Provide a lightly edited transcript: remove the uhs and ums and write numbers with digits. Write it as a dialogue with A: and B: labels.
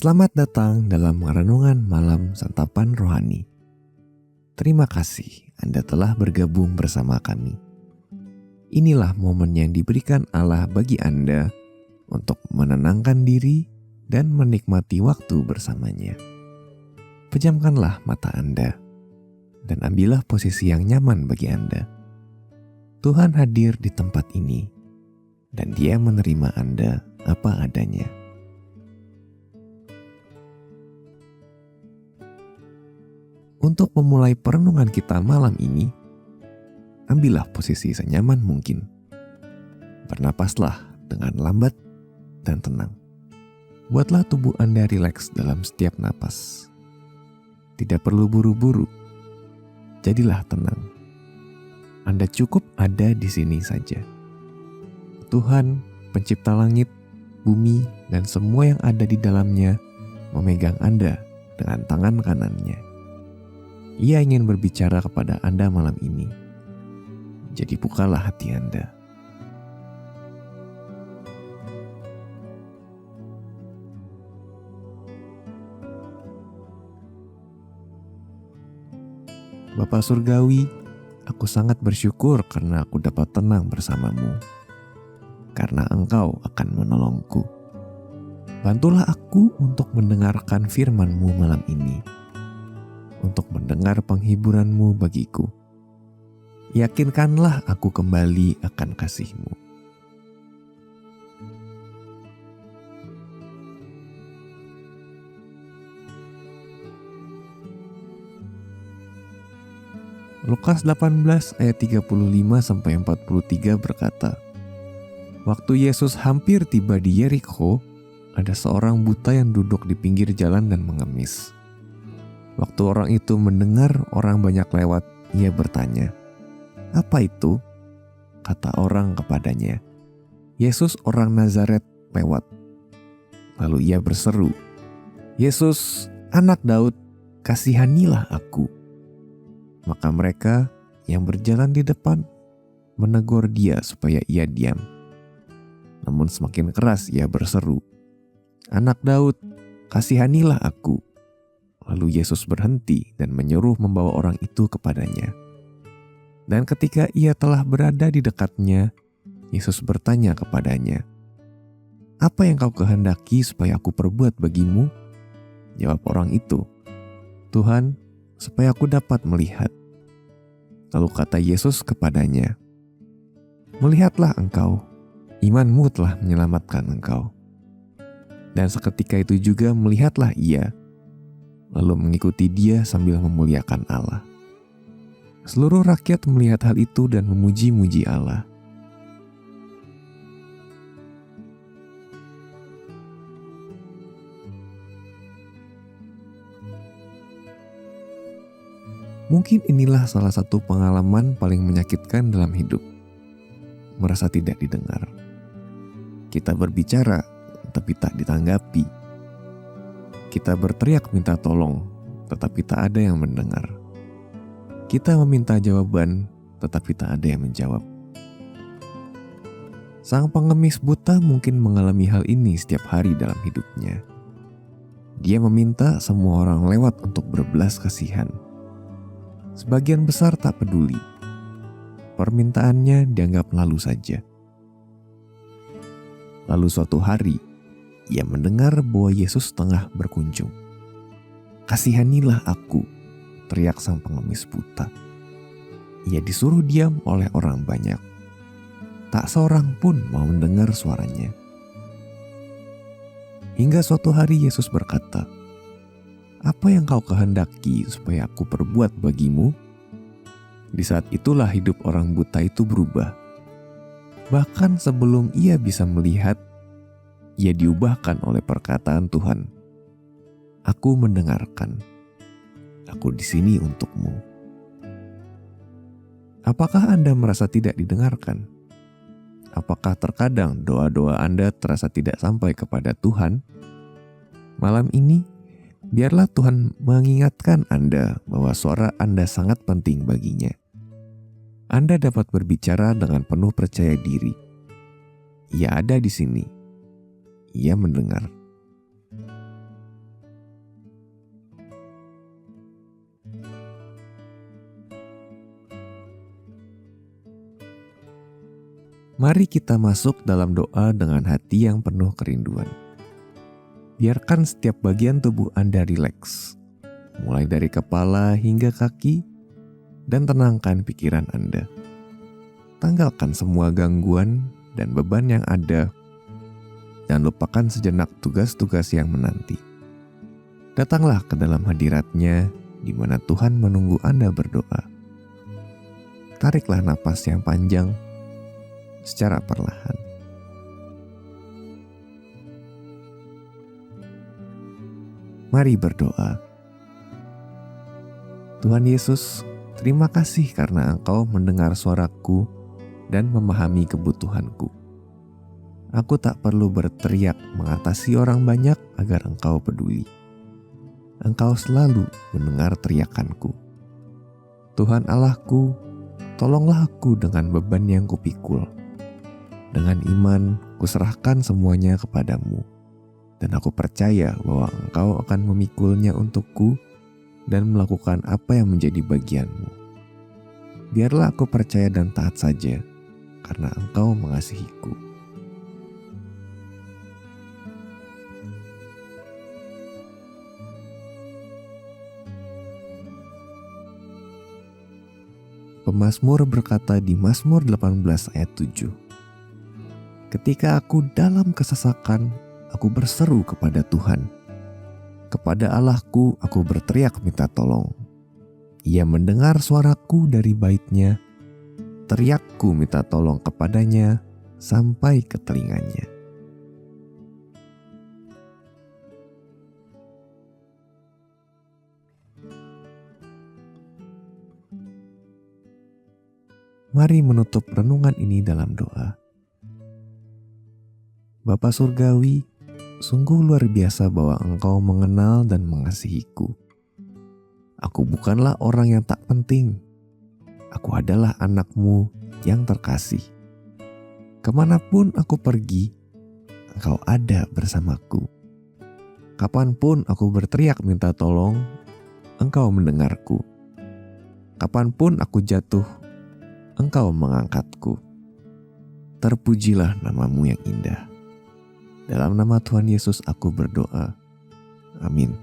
A: Selamat datang dalam renungan malam santapan rohani. Terima kasih Anda telah bergabung bersama kami. Inilah momen yang diberikan Allah bagi Anda untuk menenangkan diri dan menikmati waktu bersamanya. Pejamkanlah mata Anda dan ambillah posisi yang nyaman bagi Anda. Tuhan hadir di tempat ini dan Dia menerima Anda apa adanya. Untuk memulai perenungan kita malam ini, ambillah posisi senyaman mungkin. Bernapaslah dengan lambat dan tenang. Buatlah tubuh Anda rileks dalam setiap napas. Tidak perlu buru-buru. Jadilah tenang. Anda cukup ada di sini saja. Tuhan, pencipta langit, bumi, dan semua yang ada di dalamnya, memegang Anda dengan tangan kanannya. Ia ingin berbicara kepada Anda malam ini. Jadi bukalah hati Anda. Bapa Surgawi, aku sangat bersyukur karena aku dapat tenang bersamamu. Karena Engkau akan menolongku. Bantulah aku untuk mendengarkan firman-Mu malam ini. Untuk mendengar penghiburan-Mu bagiku. Yakinkanlah aku kembali akan kasih-Mu. Lukas 18 ayat 35-43 berkata, waktu Yesus hampir tiba di Yerikho, ada seorang buta yang duduk di pinggir jalan dan mengemis. Waktu orang itu mendengar orang banyak lewat, ia bertanya, "Apa itu?" Kata orang kepadanya, "Yesus orang Nazaret lewat." Lalu ia berseru, "Yesus, anak Daud, kasihanilah aku." Maka mereka yang berjalan di depan menegur dia supaya ia diam. Namun semakin keras ia berseru, "Anak Daud, kasihanilah aku." Lalu Yesus berhenti dan menyuruh membawa orang itu kepadanya. Dan ketika ia telah berada di dekatnya, Yesus bertanya kepadanya, "Apa yang kau kehendaki supaya aku perbuat bagimu?" Jawab orang itu, "Tuhan, supaya aku dapat melihat." Lalu kata Yesus kepadanya, "Melihatlah engkau, imanmu telah menyelamatkan engkau." Dan seketika itu juga melihatlah ia, lalu mengikuti dia sambil memuliakan Allah. Seluruh rakyat melihat hal itu dan memuji-muji Allah. Mungkin inilah salah satu pengalaman paling menyakitkan dalam hidup. Merasa tidak didengar. Kita berbicara, tapi tak ditanggapi. Kita berteriak minta tolong, tetapi tak ada yang mendengar. Kita meminta jawaban, tetapi tak ada yang menjawab. Sang pengemis buta mungkin mengalami hal ini setiap hari dalam hidupnya. Dia meminta semua orang lewat untuk berbelas kasihan. Sebagian besar tak peduli. Permintaannya dianggap lalu saja. Lalu suatu hari, ia mendengar bahwa Yesus tengah berkunjung. "Kasihanilah aku," teriak sang pengemis buta. Ia disuruh diam oleh orang banyak. Tak seorang pun mau mendengar suaranya. Hingga suatu hari Yesus berkata, "Apa yang kau kehendaki supaya aku perbuat bagimu?" Di saat itulah hidup orang buta itu berubah. Bahkan sebelum ia bisa melihat, ia diubahkan oleh perkataan Tuhan. "Aku mendengarkan. Aku di sini untukmu." Apakah Anda merasa tidak didengarkan? Apakah terkadang doa-doa Anda terasa tidak sampai kepada Tuhan? Malam ini, biarlah Tuhan mengingatkan Anda bahwa suara Anda sangat penting baginya. Anda dapat berbicara dengan penuh percaya diri. Ia ada di sini. Ia mendengar. Mari kita masuk dalam doa dengan hati yang penuh kerinduan. Biarkan setiap bagian tubuh Anda rileks, mulai dari kepala hingga kaki, dan tenangkan pikiran Anda. Tanggalkan semua gangguan dan beban yang ada, dan lupakan sejenak tugas-tugas yang menanti. Datanglah ke dalam hadirat-Nya, di mana Tuhan menunggu Anda berdoa. Tariklah napas yang panjang secara perlahan. Mari berdoa. Tuhan Yesus, terima kasih karena Engkau mendengar suaraku dan memahami kebutuhanku. Aku tak perlu berteriak mengatasi orang banyak agar Engkau peduli. Engkau selalu mendengar teriakanku. Tuhan Allahku, tolonglah aku dengan beban yang kupikul. Dengan iman, kuserahkan semuanya kepadamu. Dan aku percaya bahwa Engkau akan memikulnya untukku dan melakukan apa yang menjadi bagianmu. Biarlah aku percaya dan taat saja, karena Engkau mengasihiku. Pemazmur berkata di Mazmur 18 ayat 7, "Ketika aku dalam kesesakan, aku berseru kepada Tuhan. Kepada Allahku aku berteriak minta tolong. Ia mendengar suaraku dari bait-Nya, teriakku minta tolong kepadanya sampai ke telinganya." Mari menutup renungan ini dalam doa. Bapa Surgawi, sungguh luar biasa bahwa Engkau mengenal dan mengasihiku. Aku bukanlah orang yang tak penting. Aku adalah anak-Mu yang terkasih. Kemanapun aku pergi, Engkau ada bersamaku. Kapanpun aku berteriak minta tolong, Engkau mendengarku. Kapanpun aku jatuh, Engkau mengangkatku. Terpujilah nama-Mu yang indah. Dalam nama Tuhan Yesus aku berdoa. Amin.